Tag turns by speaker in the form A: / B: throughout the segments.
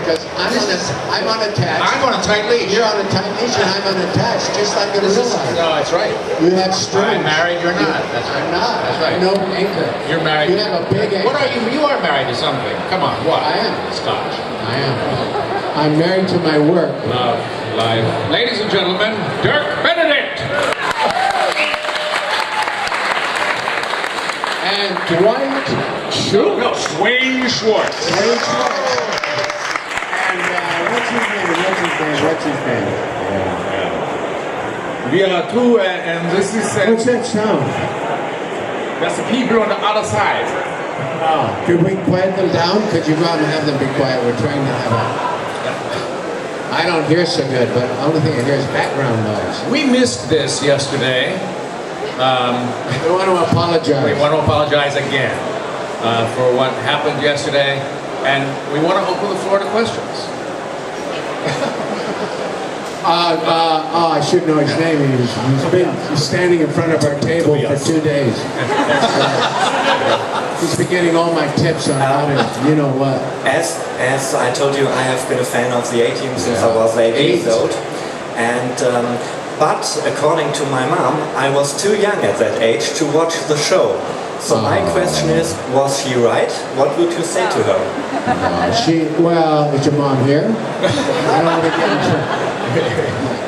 A: because I'm unattached.
B: I'm on a tight leash.
A: You're on a tight leash and I'm unattached, just like in real life.
B: No, that's right.
A: You have strings.
B: I'm married, you're not. That's right.
A: I'm not.
B: That's right.
A: No anchor.
B: You're married.
A: You have a big anchor.
B: What are you? You are married to something. Come on, what?
A: I am.
B: Scotch.
A: I am. I'm married to my work.
B: Love, life. Ladies and gentlemen, Dirk Benedict.
A: And Dwight Schultz.
B: No, Wayne Schwartz.
A: Wayne Schwartz. And what's his name?
C: We are two, and this is...
A: What's that sound?
C: That's the people on the other side.
A: Oh. Could we quiet them down? Could you go out and have them be quiet? We're trying to have a... I don't hear so good, but the only thing I hear is background noise.
B: We missed this yesterday.
A: We want to apologize.
B: We want to apologize again for what happened yesterday, and we want to open the floor to questions.
A: I should know his name. He's been standing in front of our table for 2 days. He's been getting all my tips on how to, you know what.
D: As I told you, I have been a fan of the A-Team since I was 8 years old. And, but according to my mom, I was too young at that age to watch the show. So my question is, was she right? What would you say to her?
A: Well, is your mom here? I don't want to get into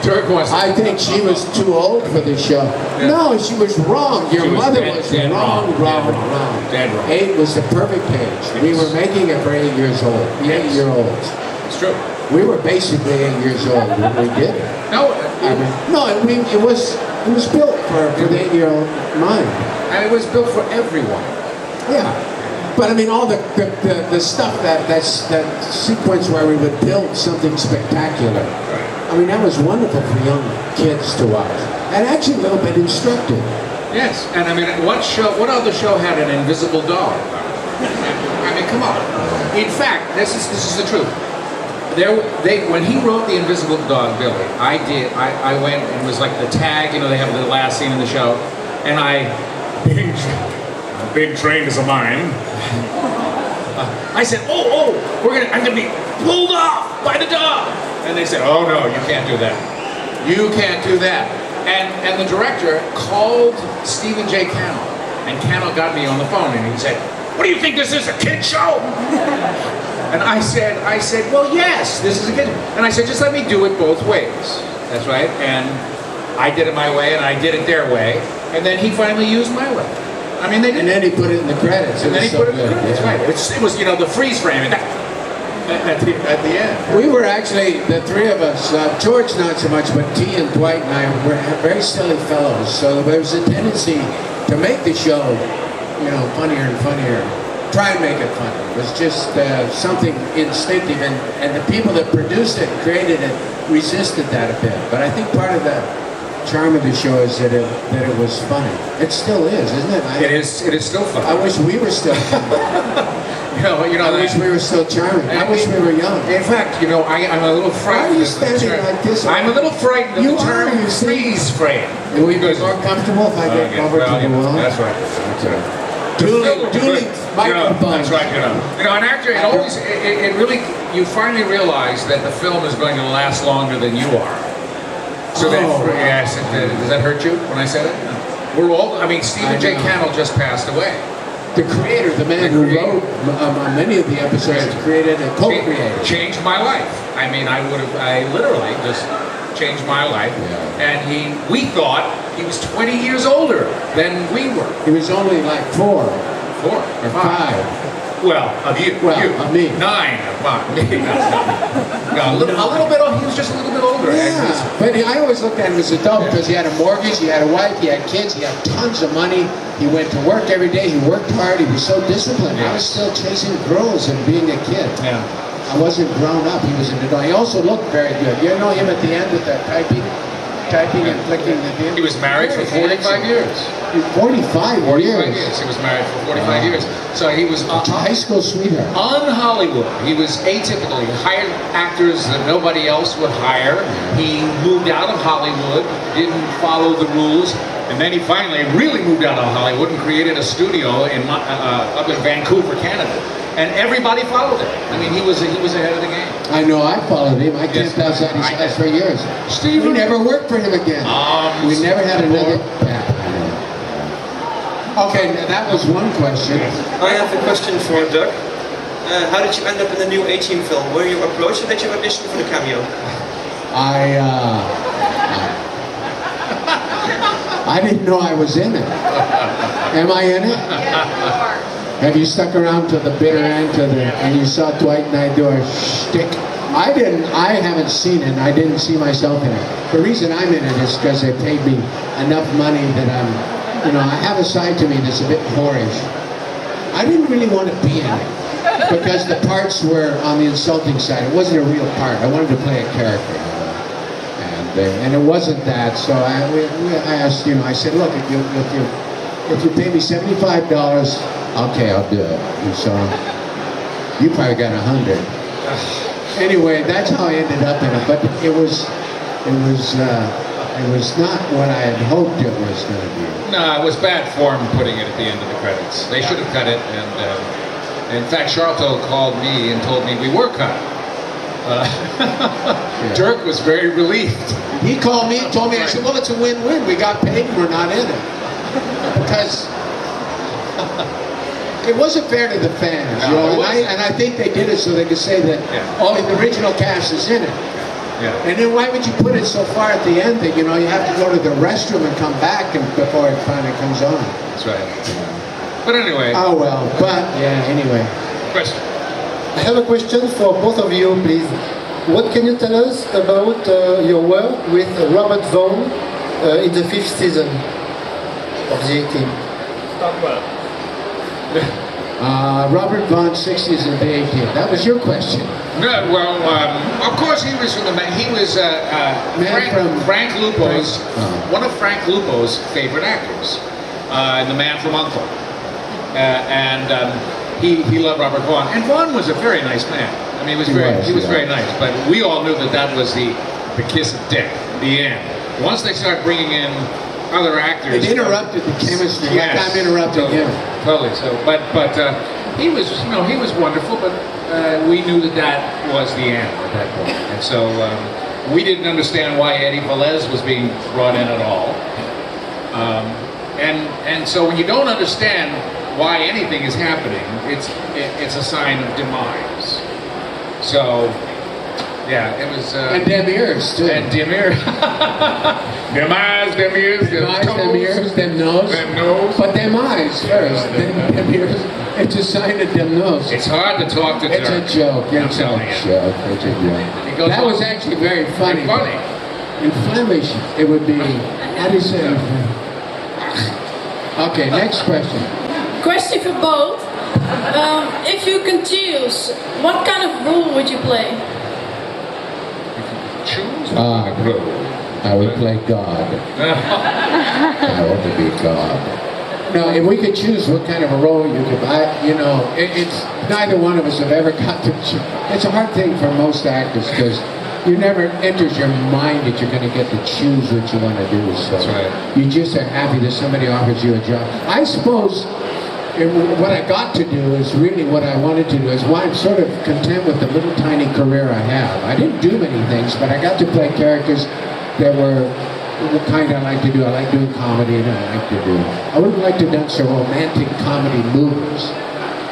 B: Dirk wants to...
A: I think she was too old for this show. Yeah. No, she was wrong. Your mother was wrong.
B: Dead wrong.
A: 8 was the perfect age. We were making it for 8 years old. 8-year-olds.
B: It's true.
A: We were basically 8 years old when we did it.
B: No,
A: it was built for the 8-year-old mind.
B: And it was built for everyone.
A: Yeah. But I mean, all the stuff that sequence where we would build something spectacular. I mean, that was wonderful for young kids to watch, and actually a little bit instructive.
B: Yes, and I mean, what other show had an invisible dog? I mean, come on. In fact, this is the truth. When he wrote the Invisible Dog, Billy, I went and it was like the tag. You know, they have the last scene in the show, and
C: Big train is a mine.
B: I said, I'm gonna be pulled off by the dog. And they said, oh no, you can't do that. You can't do that. And the director called Stephen J. Cannell, and Cannell got me on the phone, and he said, what do you think this is, a kid show? And I said, well, yes, this is a kid. And I said, just let me do it both ways. That's right. And I did it my way, and I did it their way. And then he finally used my way. I mean,
A: and then he put it in the credits.
B: And then he put it in the credits, right. It was, you know, the freeze frame at the end.
A: We were actually, the three of us, George not so much, but T and Dwight and I were very silly fellows. So there was a tendency to make the show, you know, funnier and funnier. Try and make it funny. It was just something instinctive, and the people that produced it, created it, resisted that a bit. But I think part of the charm of the show is that it was funny. It still is, isn't it?
B: It is still funny.
A: I wish we were still funny. I wish we were still charming. I wish we were young.
B: In fact, you know, I'm a little frightened.
A: Why are you standing like this?
B: I'm a little frightened of the term freeze frame.
A: Will we be more comfortable if I get over to the wall?
B: That's right. That's right.
A: Dueling microphones.
B: That's right. You know, and actually, it really, you finally realize that the film is going to last longer than you are. So yes, does that hurt you when I said it? We're all. I mean, Stephen J. Cannell just passed away.
A: The creator, the man who wrote many of the episodes, created and co-created.
B: Changed my life. I mean, I literally just changed my life. Yeah. And we thought he was 20 years older than we were.
A: He was only like 4 or 5.
B: Well, of you.
A: Well,
B: you.
A: Of me.
B: 9 of me. No, a little bit. He was just a little bit older.
A: Yeah, but I always looked at him as an adult because he had a mortgage, he had a wife, he had kids, he had tons of money. He went to work every day. He worked hard. He was so disciplined. I was still chasing girls and being a kid.
B: Yeah.
A: I wasn't grown up. He was an adult. He also looked very good. You know him at the end with that typing and flicking the thing?
B: He was married for 45 years.
A: 45 years?
B: He was married for 45 years. So he was
A: a high school sweetheart.
B: On Hollywood. He was atypical. He hired actors that nobody else would hire. He moved out of Hollywood, didn't follow the rules, and then he finally really moved out of Hollywood and created a studio up in Vancouver, Canada. and everybody followed him. I mean, he was ahead of the game.
A: I know, I followed him. I
B: Yes,
A: camped outside his
B: I
A: house
B: did.
A: for years.
B: Stephen-
A: We never worked for him again. We never had another. Okay, that was one question.
E: I have a question for Dirk. How did you end up in the new A-Team film? Were you approached or did you audition for the cameo?
A: I didn't know I was in it. Am I in it? Have you stuck around to the bitter end and you saw Dwight and I do a shtick? I haven't seen it, and I didn't see myself in it. The reason I'm in it is because they paid me enough money that I have a side to me that's a bit whorish. I didn't really want to be in it because the parts were on the insulting side. It wasn't a real part. I wanted to play a character. And it wasn't that, so I asked, I said, look, if you pay me $75, okay, I'll do it. And so you probably got 100. Anyway, that's how I ended up in it. But it was not what I had hoped it was going to be.
B: No, it was bad form putting it at the end of the credits. They should have cut it, and in fact, Schultz called me and told me we were cut. Dirk was very relieved.
A: He called me and told me, I said, well, it's a win-win. We got paid and we're not in it. Because it wasn't fair to the fans,
B: No,
A: and I think they did it so they could say that, the original cast is in it.
B: Yeah.
A: And then why would you put it so far at the end that, you have to go to the restroom and come back before it finally comes on?
B: That's right. But anyway.
A: Oh, well, but, anyway.
B: Question.
F: I have a question for both of you, please. What can you tell us about your work with Robert Vaughn in the 5th season of the A-Team?
C: Talk about
A: Robert Vaughn, 60s and the 80s. That was your question.
B: No, well, of course he was from Frank Lupo's, one of Frank Lupo's favorite actors, and The Man from U.N.C.L.E. He loved Robert Vaughn, and Vaughn was a very nice man. I mean, he was very nice, but we all knew that was the kiss of death, the end. Once they start bringing in other actors,
A: it interrupted the chemistry.
B: Yes,
A: Like I'm interrupting him.
B: Totally. So, but he was wonderful, but we knew that was the end at that point, and so we didn't understand why Eddie Velez was being brought in at all. And so when you don't understand why anything is happening, it's a sign of demise. So, yeah, it was.
A: And them ears, too.
B: And dim ears. Them eyes, them ears, them
A: Them eyes,
B: toes,
A: them ears, them nose.
B: them nose.
A: But them eyes first, them ears. It's a sign of them nose.
B: It's hard to talk to
A: It's a
B: Dirk.
A: joke.
B: I'm
A: It's a
B: telling you.
A: joke. It's a
B: It
A: joke.
B: goes
A: That
B: on.
A: was actually very funny.
B: And funny.
A: In Flemish, it would be, how do you say it? Okay, next question.
G: Question for both. If you can choose, what kind of role would you play?
B: Choose.
A: I would play God. I want to be God. No, if we could choose what kind of a role you could, it's neither one of us have ever got to choose. It's a hard thing for most actors because you never enters your mind that you're going to get to choose what you want to do. So
B: That's right.
A: you just are happy that somebody offers you a job. I suppose what I got to do is really what I wanted to do. Is why I'm sort of content with the little tiny career I have. I didn't do many things, but I got to play characters that were the kind I like to do. I like doing comedy, and I like to do. I would have liked to have done some romantic comedy movies,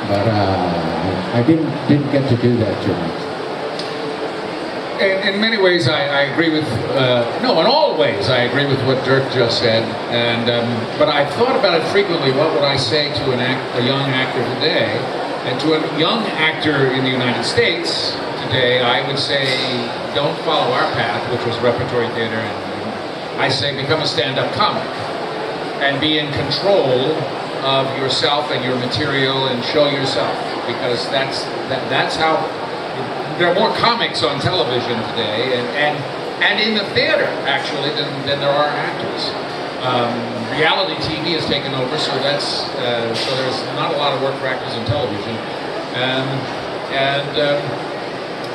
A: but I didn't get to do that too much.
B: In many ways, I agree with. No, in all ways, I agree with what Dirk just said. And but I thought about it frequently. What would I say to a young actor today, and to a young actor in the United States today? I would say, don't follow our path, which was repertory theater. And I say, become a stand-up comic, and be in control of yourself and your material, and show yourself, because that's how. There are more comics on television today, and in the theater actually than there are actors. Reality TV has taken over, so so there's not a lot of work for actors on television.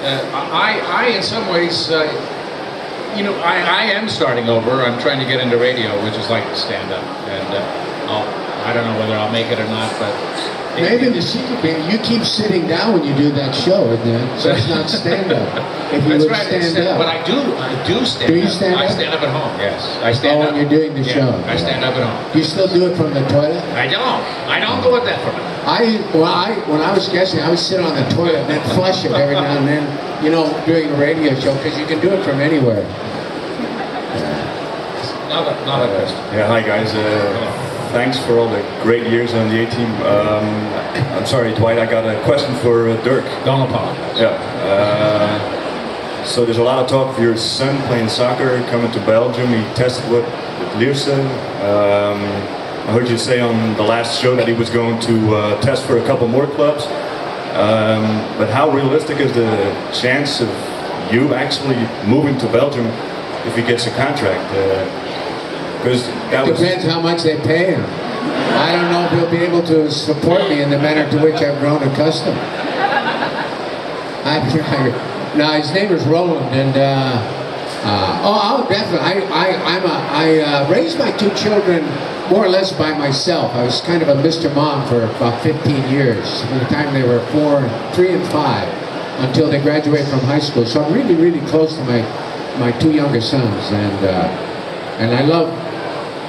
B: I in some ways, I am starting over. I'm trying to get into radio, which is like stand up, and I don't know whether I'll make it or not, but
A: Maybe the secret being you keep sitting down when you do that show, isn't it? So it's not stand up. If you
B: That's
A: would
B: right.
A: stand up.
B: But I do stand up.
A: Do you stand
B: I
A: up?
B: stand up at home, yes. I stand
A: when
B: up.
A: you're doing the show.
B: I stand up at home.
A: Do you still do it from the toilet?
B: I don't go with that for me.
A: When I was guessing, I would sit on the toilet and then flush it every now and then, you know, doing a radio show, because you can do it from anywhere.
B: Not a best.
H: Yeah, hi guys. Thanks for all the great years on the A-team. I'm sorry, Dwight, I got a question for Dirk.
B: Don't apologize.
H: Yeah. So there's a lot of talk of your son playing soccer, coming to Belgium. He tested with Lierse. I heard you say on the last show that he was going to test for a couple more clubs. But how realistic is the chance of you actually moving to Belgium if he gets a contract? Because that was...
A: Depends how much they pay him. I don't know if he'll be able to support me in the manner to which I've grown accustomed. No, his name is Roland, and I'll definitely. I raised my two children more or less by myself. I was kind of a Mr. Mom for about 15 years, from the time they were 3 and 5, until they graduated from high school. So I'm really, really close to my two younger sons, and I love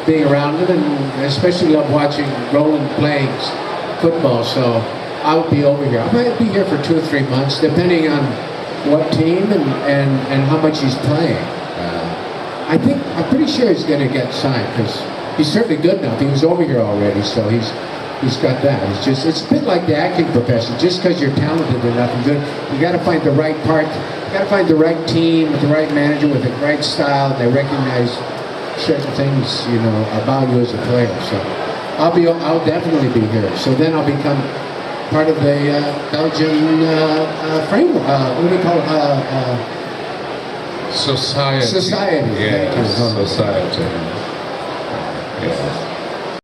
A: being around them, and especially love watching Roland playing football. So I'll be over here. I might be here for 2 or 3 months, depending on what team and how much he's playing. I'm pretty sure he's going to get signed, because he's certainly good enough. He was over here already, so he's got that. It's a bit like the acting profession. Just because you're talented enough and good, you got to find the right part. You got to find the right team with the right manager with the right style. And they recognize certain things, you know, about you as a player. So I'll definitely be here. So then I'll become part of the Belgian framework. What do we call it?
B: Society.
A: Society.
B: Yeah,
A: Thank you.
B: society.